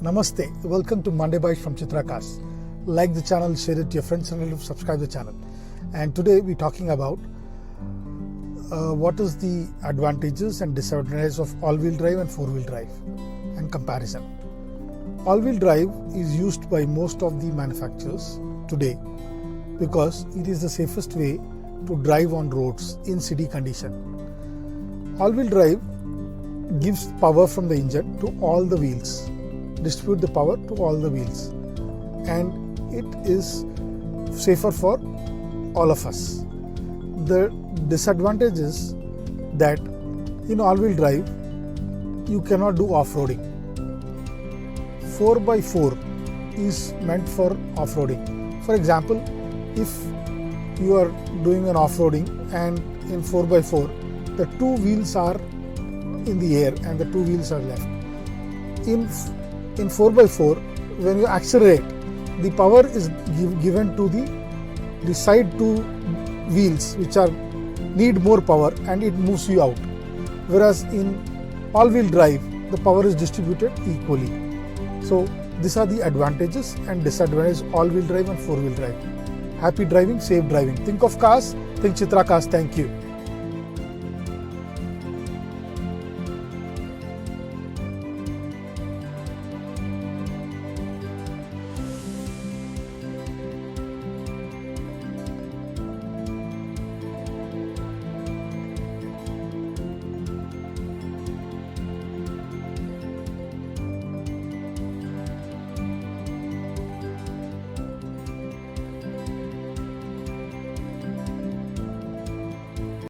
Namaste, welcome to Monday Bytes from ChitraCars. Like the channel, share it to your friends and relatives, subscribe the channel. And today we're talking about what is the advantages and disadvantages of all-wheel drive and four-wheel drive and comparison. All-wheel drive is used by most of the manufacturers today because it is the safest way to drive on roads in city condition. All-wheel drive gives power from the engine to all the wheels, distribute the power to all the wheels, and it is safer for all of us. The disadvantage is that in all-wheel drive you cannot do off-roading. 4x4 is meant for off-roading. For example, if you are doing an off-roading and in 4x4 the two wheels are in the air and the two wheels are left. In 4x4, when you accelerate, the power is given to the side two wheels which need more power, and it moves you out. Whereas in all-wheel drive, the power is distributed equally. So these are the advantages and disadvantages of all-wheel drive and four-wheel drive. Happy driving, safe driving. Think of cars, think ChitraCars. Thank you.